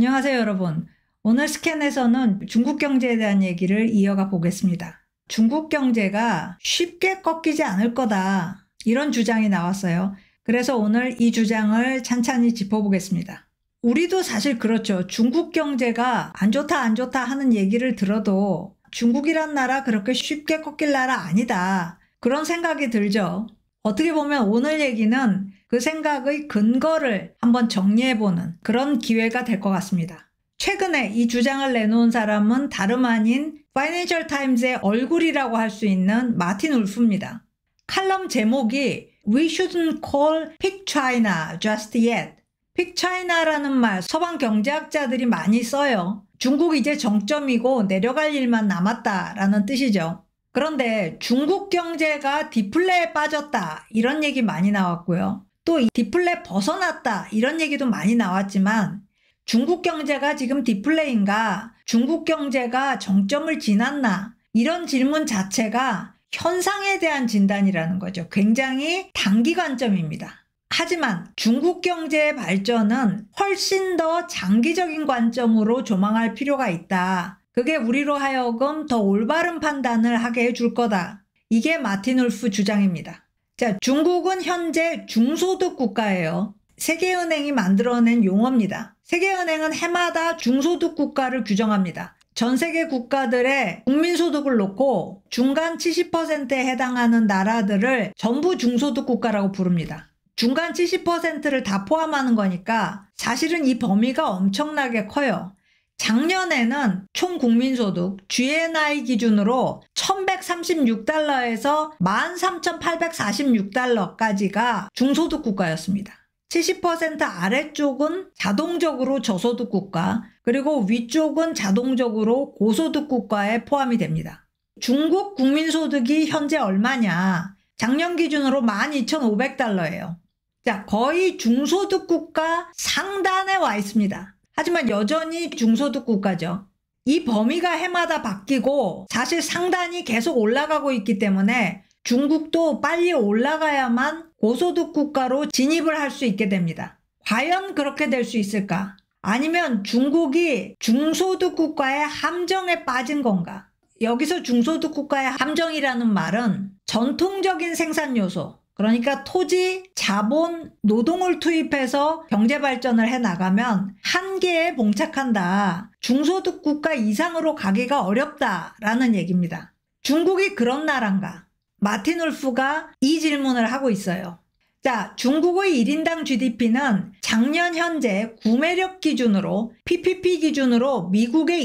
안녕하세요, 여러분. 오늘 스캔에서는 중국 경제에 대한 얘기를 이어가 보겠습니다. 중국 경제가 쉽게 꺾이지 않을 거다. 이런 주장이 나왔어요. 그래서 오늘 이 주장을 찬찬히 짚어보겠습니다. 우리도 사실 그렇죠. 중국 경제가 안 좋다 하는 얘기를 들어도 중국이란 나라 그렇게 쉽게 꺾일 나라 아니다. 그런 생각이 들죠. 어떻게 보면 오늘 얘기는 그 생각의 근거를 한번 정리해보는 그런 기회가 될 것 같습니다. 최근에 이 주장을 내놓은 사람은 다름 아닌 파이낸셜 타임즈의 얼굴이라고 할 수 있는 마틴 울프입니다. 칼럼 제목이 We shouldn't call peak China just yet. peak China라는 말 서방 경제학자들이 많이 써요. 중국 이제 정점이고 내려갈 일만 남았다라는 뜻이죠. 그런데 중국 경제가 디플레에 빠졌다 이런 얘기 많이 나왔고요. 또 디플레 벗어났다 이런 얘기도 많이 나왔지만 중국 경제가 지금 디플레인가 중국 경제가 정점을 지났나 이런 질문 자체가 현상에 대한 진단이라는 거죠. 굉장히 단기 관점입니다. 하지만 중국 경제의 발전은 훨씬 더 장기적인 관점으로 조망할 필요가 있다. 그게 우리로 하여금 더 올바른 판단을 하게 해줄 거다. 이게 마틴 울프 주장입니다. 자, 중국은 현재 중소득 국가예요. 세계은행이 만들어낸 용어입니다. 세계은행은 해마다 중소득 국가를 규정합니다. 전 세계 국가들의 국민소득을 놓고 중간 70%에 해당하는 나라들을 전부 중소득 국가라고 부릅니다. 중간 70%를 다 포함하는 거니까 사실은 이 범위가 엄청나게 커요. 작년에는 총 국민소득 GNI 기준으로 1136달러에서 13,846달러까지가 중소득 국가였습니다. 70% 아래쪽은 자동적으로 저소득 국가, 그리고 위쪽은 자동적으로 고소득 국가에 포함이 됩니다. 중국 국민소득이 현재 얼마냐? 작년 기준으로 12,500달러예요. 자, 거의 중소득 국가 상단에 와 있습니다. 하지만 여전히 중소득 국가죠. 이 범위가 해마다 바뀌고 사실 상단이 계속 올라가고 있기 때문에 중국도 빨리 올라가야만 고소득 국가로 진입을 할 수 있게 됩니다. 과연 그렇게 될 수 있을까? 아니면 중국이 중소득 국가의 함정에 빠진 건가? 여기서 중소득 국가의 함정이라는 말은 전통적인 생산 요소, 그러니까 토지, 자본, 노동을 투입해서 경제 발전을 해 나가면 한계에 봉착한다. 중소득 국가 이상으로 가기가 어렵다라는 얘기입니다. 중국이 그런 나라인가? 마틴 울프가 이 질문을 하고 있어요. 자, 중국의 1인당 GDP는 작년 현재 구매력 기준으로 PPP 기준으로 미국의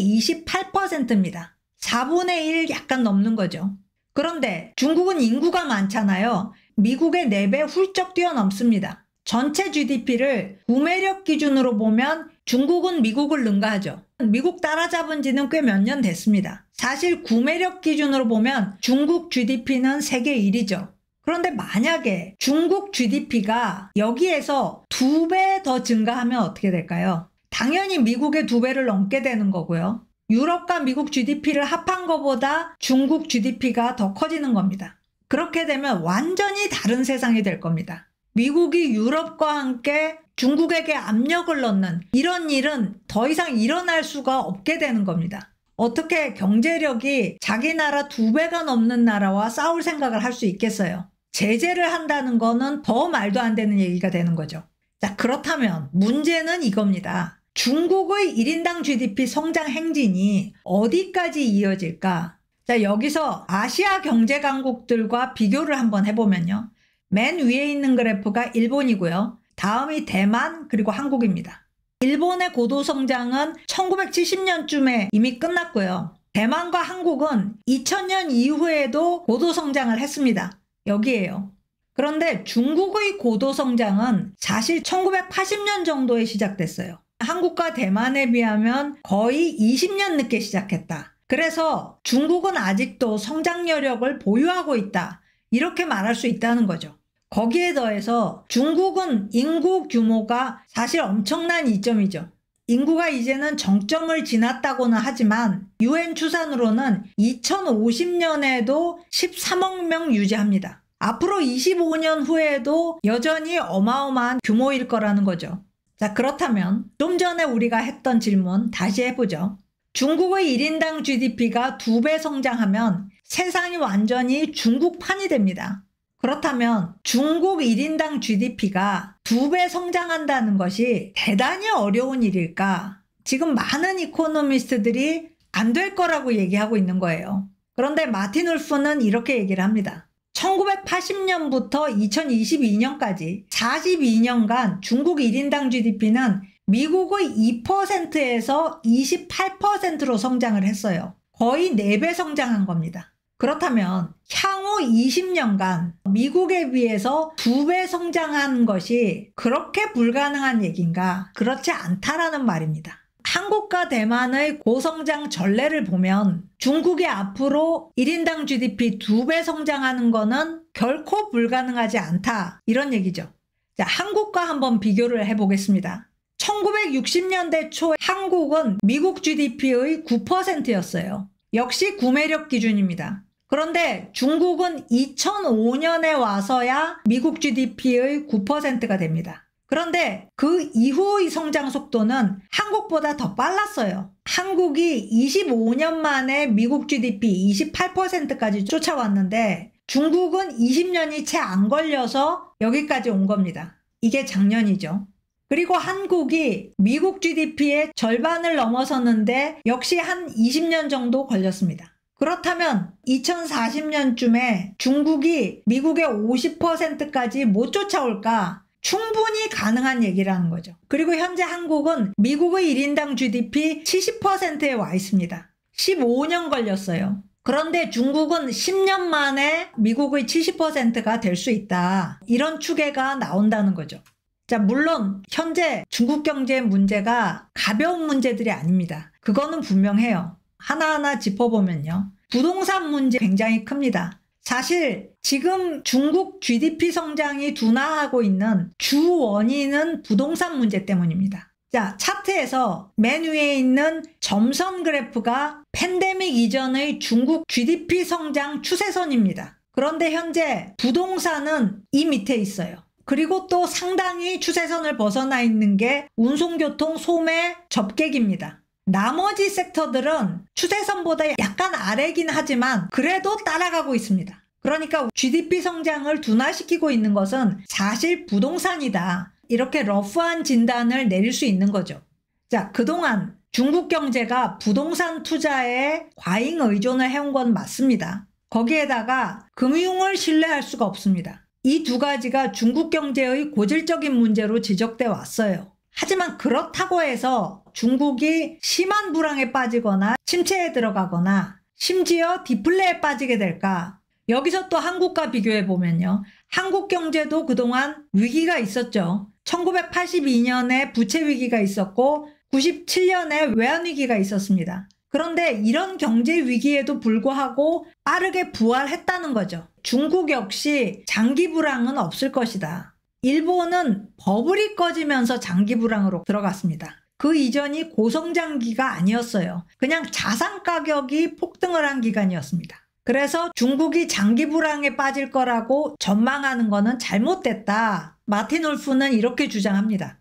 28%입니다. 4분의 1 약간 넘는 거죠. 그런데 중국은 인구가 많잖아요. 미국의 4배 훌쩍 뛰어넘습니다. 전체 GDP를 구매력 기준으로 보면 중국은 미국을 능가하죠. 미국 따라잡은 지는 꽤 몇 년 됐습니다. 사실 구매력 기준으로 보면 중국 GDP는 세계 1위죠. 그런데 만약에 중국 GDP가 여기에서 2배 더 증가하면 어떻게 될까요? 당연히 미국의 2배를 넘게 되는 거고요. 유럽과 미국 GDP를 합한 것보다 중국 GDP가 더 커지는 겁니다. 그렇게 되면 완전히 다른 세상이 될 겁니다. 미국이 유럽과 함께 중국에게 압력을 넣는 이런 일은 더 이상 일어날 수가 없게 되는 겁니다. 어떻게 경제력이 자기 나라 2배가 넘는 나라와 싸울 생각을 할 수 있겠어요? 제재를 한다는 거는 더 말도 안 되는 얘기가 되는 거죠. 자, 그렇다면 문제는 이겁니다. 중국의 1인당 GDP 성장 행진이 어디까지 이어질까? 자, 여기서 아시아 경제 강국들과 비교를 한번 해보면요. 맨 위에 있는 그래프가 일본이고요. 다음이 대만 그리고 한국입니다. 일본의 고도 성장은 1970년쯤에 이미 끝났고요. 대만과 한국은 2000년 이후에도 고도 성장을 했습니다. 여기에요. 그런데 중국의 고도 성장은 사실 1980년 정도에 시작됐어요. 한국과 대만에 비하면 거의 20년 늦게 시작했다. 그래서 중국은 아직도 성장 여력을 보유하고 있다. 이렇게 말할 수 있다는 거죠. 거기에 더해서 중국은 인구 규모가 사실 엄청난 이점이죠. 인구가 이제는 정점을 지났다고는 하지만 UN 추산으로는 2050년에도 13억 명 유지합니다. 앞으로 25년 후에도 여전히 어마어마한 규모일 거라는 거죠. 자, 그렇다면 좀 전에 우리가 했던 질문 다시 해보죠. 중국의 1인당 GDP가 2배 성장하면 세상이 완전히 중국판이 됩니다. 그렇다면 중국 1인당 GDP가 2배 성장한다는 것이 대단히 어려운 일일까? 지금 많은 이코노미스트들이 안 될 거라고 얘기하고 있는 거예요. 그런데 마틴 울프는 이렇게 얘기를 합니다. 1980년부터 2022년까지 42년간 중국 1인당 GDP는 미국의 2%에서 28%로 성장을 했어요. 거의 4배 성장한 겁니다. 그렇다면 향후 20년간 미국에 비해서 2배 성장한 것이 그렇게 불가능한 얘기인가? 그렇지 않다라는 말입니다. 한국과 대만의 고성장 전례를 보면 중국이 앞으로 1인당 GDP 2배 성장하는 거는 결코 불가능하지 않다. 이런 얘기죠. 자, 한국과 한번 비교를 해보겠습니다. 1960년대 초 한국은 미국 GDP의 9%였어요. 역시 구매력 기준입니다. 그런데 중국은 2005년에 와서야 미국 GDP의 9%가 됩니다. 그런데 그 이후의 성장 속도는 한국보다 더 빨랐어요. 한국이 25년 만에 미국 GDP 28%까지 쫓아왔는데 중국은 20년이 채 안 걸려서 여기까지 온 겁니다. 이게 작년이죠. 그리고 한국이 미국 GDP의 절반을 넘어섰는데 역시 한 20년 정도 걸렸습니다. 그렇다면 2040년쯤에 중국이 미국의 50%까지 못 쫓아올까? 충분히 가능한 얘기라는 거죠. 그리고 현재 한국은 미국의 1인당 GDP 70%에 와 있습니다. 15년 걸렸어요. 그런데 중국은 10년 만에 미국의 70%가 될 수 있다. 이런 추계가 나온다는 거죠. 자, 물론 현재 중국 경제의 문제가 가벼운 문제들이 아닙니다. 그거는 분명해요. 하나하나 짚어보면요. 부동산 문제 굉장히 큽니다. 사실 지금 중국 GDP 성장이 둔화하고 있는 주 원인은 부동산 문제 때문입니다. 자, 차트에서 맨 위에 있는 점선 그래프가 팬데믹 이전의 중국 GDP 성장 추세선입니다. 그런데 현재 부동산은 이 밑에 있어요. 그리고 또 상당히 추세선을 벗어나 있는 게 운송교통, 소매, 접객입니다. 나머지 섹터들은 추세선보다 약간 아래긴 하지만 그래도 따라가고 있습니다. 그러니까 GDP 성장을 둔화시키고 있는 것은 사실 부동산이다. 이렇게 러프한 진단을 내릴 수 있는 거죠. 자, 그동안 중국 경제가 부동산 투자에 과잉 의존을 해온 건 맞습니다. 거기에다가 금융을 신뢰할 수가 없습니다. 이 두 가지가 중국 경제의 고질적인 문제로 지적돼 왔어요. 하지만 그렇다고 해서 중국이 심한 불황에 빠지거나 침체에 들어가거나 심지어 디플레에 빠지게 될까? 여기서 또 한국과 비교해 보면요. 한국 경제도 그동안 위기가 있었죠. 1982년에 부채 위기가 있었고 97년에 외환위기가 있었습니다. 그런데 이런 경제 위기에도 불구하고 빠르게 부활했다는 거죠. 중국 역시 장기 불황은 없을 것이다. 일본은 버블이 꺼지면서 장기 불황으로 들어갔습니다. 그 이전이 고성장기가 아니었어요. 그냥 자산 가격이 폭등을 한 기간이었습니다. 그래서 중국이 장기 불황에 빠질 거라고 전망하는 거는 잘못됐다. 마틴 울프는 이렇게 주장합니다.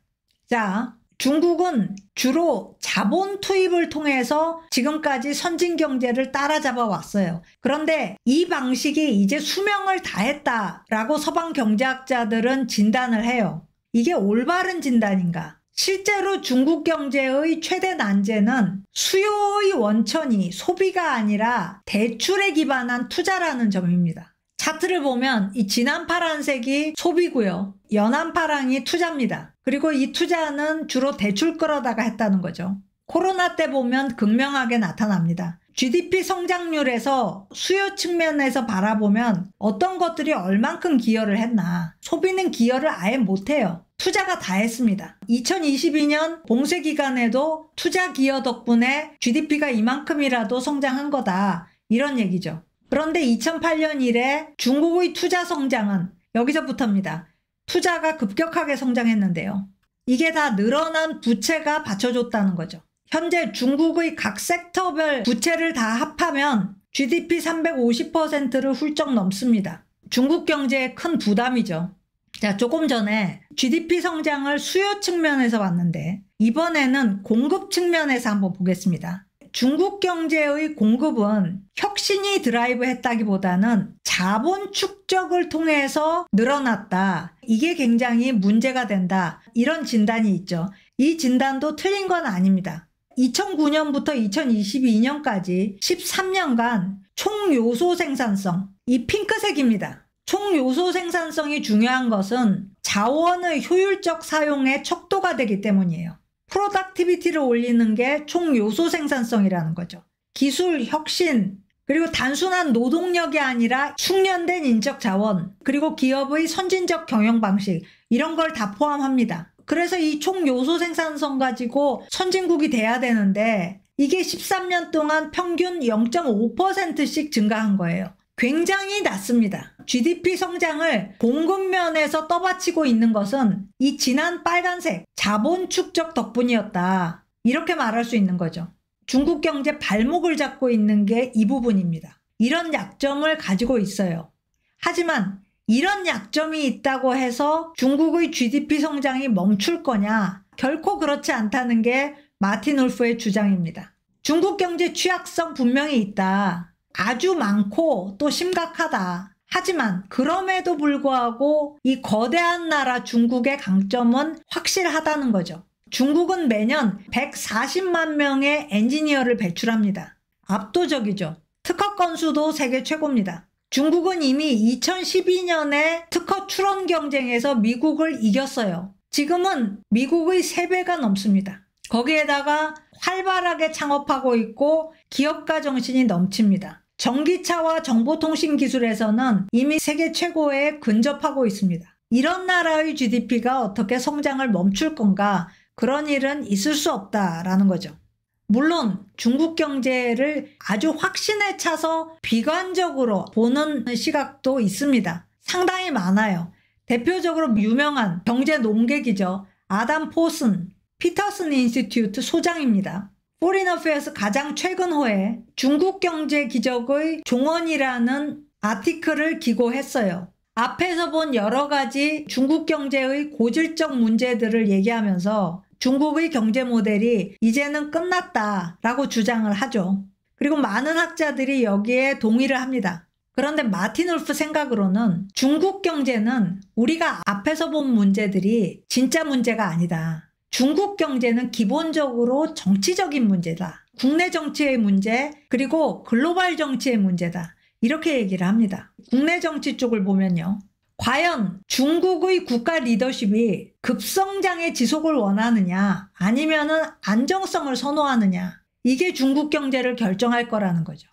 자, 중국은 주로 자본 투입을 통해서 지금까지 선진 경제를 따라잡아 왔어요. 그런데 이 방식이 이제 수명을 다했다라고 서방 경제학자들은 진단을 해요. 이게 올바른 진단인가? 실제로 중국 경제의 최대 난제는 수요의 원천이 소비가 아니라 대출에 기반한 투자라는 점입니다. 차트를 보면 이 진한 파란색이 소비고요. 연한 파랑이 투자입니다. 그리고 이 투자는 주로 대출 끌어다가 했다는 거죠. 코로나 때 보면 극명하게 나타납니다. GDP 성장률에서 수요 측면에서 바라보면 어떤 것들이 얼만큼 기여를 했나. 소비는 기여를 아예 못해요. 투자가 다 했습니다. 2022년 봉쇄 기간에도 투자 기여 덕분에 GDP가 이만큼이라도 성장한 거다. 이런 얘기죠. 그런데 2008년 이래 중국의 투자 성장은 여기서부터입니다. 투자가 급격하게 성장했는데요. 이게 다 늘어난 부채가 받쳐줬다는 거죠. 현재 중국의 각 섹터별 부채를 다 합하면 GDP 350%를 훌쩍 넘습니다. 중국 경제에 큰 부담이죠. 자, 조금 전에 GDP 성장을 수요 측면에서 봤는데 이번에는 공급 측면에서 한번 보겠습니다. 중국 경제의 공급은 혁신이 드라이브 했다기보다는 자본 축적을 통해서 늘어났다. 이게 굉장히 문제가 된다. 이런 진단이 있죠. 이 진단도 틀린 건 아닙니다. 2009년부터 2022년까지 13년간 총 요소 생산성, 이 핑크색입니다. 총 요소 생산성이 중요한 것은 자원의 효율적 사용의 척도가 되기 때문이에요. 프로덕티비티를 올리는 게 총 요소 생산성이라는 거죠. 기술, 혁신, 그리고 단순한 노동력이 아니라 숙련된 인적 자원, 그리고 기업의 선진적 경영 방식, 이런 걸 다 포함합니다. 그래서 이 총 요소 생산성 가지고 선진국이 돼야 되는데 이게 13년 동안 평균 0.5%씩 증가한 거예요. 굉장히 낮습니다. GDP 성장을 공급면에서 떠받치고 있는 것은 이 진한 빨간색 자본 축적 덕분이었다. 이렇게 말할 수 있는 거죠. 중국 경제 발목을 잡고 있는 게 이 부분입니다. 이런 약점을 가지고 있어요. 하지만 이런 약점이 있다고 해서 중국의 GDP 성장이 멈출 거냐? 결코 그렇지 않다는 게 마틴 울프의 주장입니다. 중국 경제 취약성 분명히 있다. 아주 많고 또 심각하다. 하지만 그럼에도 불구하고 이 거대한 나라 중국의 강점은 확실하다는 거죠. 중국은 매년 140만 명의 엔지니어를 배출합니다. 압도적이죠. 특허 건수도 세계 최고입니다. 중국은 이미 2012년에 특허 출원 경쟁에서 미국을 이겼어요. 지금은 미국의 3배가 넘습니다. 거기에다가 활발하게 창업하고 있고 기업가 정신이 넘칩니다. 전기차와 정보통신 기술에서는 이미 세계 최고에 근접하고 있습니다. 이런 나라의 GDP가 어떻게 성장을 멈출 건가? 그런 일은 있을 수 없다라는 거죠. 물론 중국 경제를 아주 확신에 차서 비관적으로 보는 시각도 있습니다. 상당히 많아요. 대표적으로 유명한 경제 농객이죠. 아담 포슨, 피터슨 인스티튜트 소장입니다. 포린 어페어스 가장 최근 호에 중국 경제 기적의 종언이라는 아티클을 기고했어요. 앞에서 본 여러 가지 중국 경제의 고질적 문제들을 얘기하면서 중국의 경제 모델이 이제는 끝났다라고 주장을 하죠. 그리고 많은 학자들이 여기에 동의를 합니다. 그런데 마틴 울프 생각으로는 중국 경제는 우리가 앞에서 본 문제들이 진짜 문제가 아니다. 중국 경제는 기본적으로 정치적인 문제다. 국내 정치의 문제, 그리고 글로벌 정치의 문제다. 이렇게 얘기를 합니다. 국내 정치 쪽을 보면요. 과연 중국의 국가 리더십이 급성장의 지속을 원하느냐, 아니면은 안정성을 선호하느냐. 이게 중국 경제를 결정할 거라는 거죠.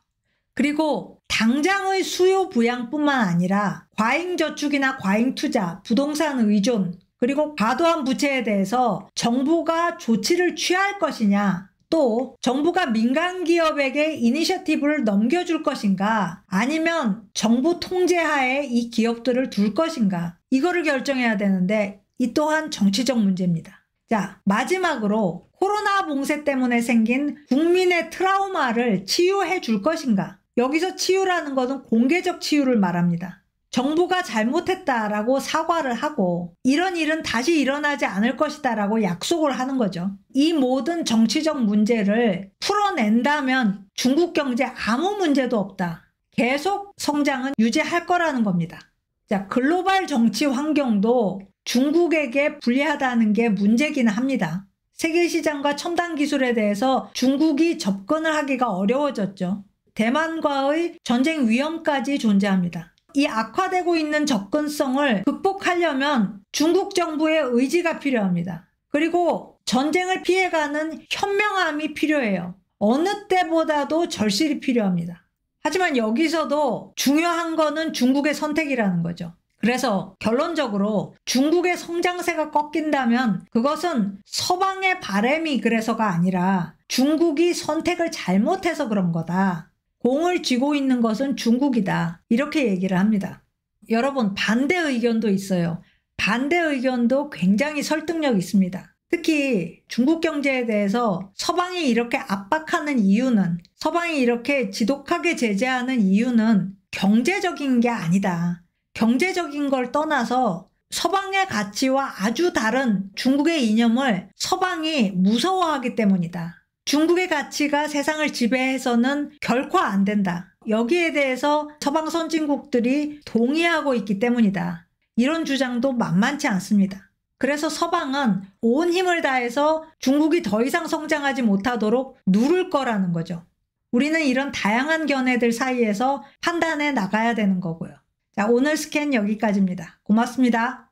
그리고 당장의 수요 부양뿐만 아니라 과잉저축이나 과잉투자, 부동산 의존, 그리고 과도한 부채에 대해서 정부가 조치를 취할 것이냐, 또 정부가 민간 기업에게 이니셔티브를 넘겨줄 것인가, 아니면 정부 통제하에 이 기업들을 둘 것인가, 이거를 결정해야 되는데 이 또한 정치적 문제입니다. 자, 마지막으로 코로나 봉쇄 때문에 생긴 국민의 트라우마를 치유해 줄 것인가. 여기서 치유라는 것은 공개적 치유를 말합니다. 정부가 잘못했다라고 사과를 하고 이런 일은 다시 일어나지 않을 것이다라고 약속을 하는 거죠. 이 모든 정치적 문제를 풀어낸다면 중국 경제 아무 문제도 없다. 계속 성장은 유지할 거라는 겁니다. 자, 글로벌 정치 환경도 중국에게 불리하다는 게 문제긴 합니다. 세계 시장과 첨단 기술에 대해서 중국이 접근을 하기가 어려워졌죠. 대만과의 전쟁 위험까지 존재합니다. 이 악화되고 있는 접근성을 극복하려면 중국 정부의 의지가 필요합니다. 그리고 전쟁을 피해가는 현명함이 필요해요. 어느 때보다도 절실히 필요합니다. 하지만 여기서도 중요한 거는 중국의 선택이라는 거죠. 그래서 결론적으로 중국의 성장세가 꺾인다면 그것은 서방의 바람이 그래서가 아니라 중국이 선택을 잘못해서 그런 거다. 공을 쥐고 있는 것은 중국이다. 이렇게 얘기를 합니다. 여러분, 반대 의견도 있어요. 반대 의견도 굉장히 설득력 있습니다. 특히 중국 경제에 대해서 서방이 이렇게 압박하는 이유는, 서방이 이렇게 지독하게 제재하는 이유는 경제적인 게 아니다. 경제적인 걸 떠나서 서방의 가치와 아주 다른 중국의 이념을 서방이 무서워하기 때문이다. 중국의 가치가 세상을 지배해서는 결코 안 된다. 여기에 대해서 서방 선진국들이 동의하고 있기 때문이다. 이런 주장도 만만치 않습니다. 그래서 서방은 온 힘을 다해서 중국이 더 이상 성장하지 못하도록 누를 거라는 거죠. 우리는 이런 다양한 견해들 사이에서 판단해 나가야 되는 거고요. 자, 오늘 스캔 여기까지입니다. 고맙습니다.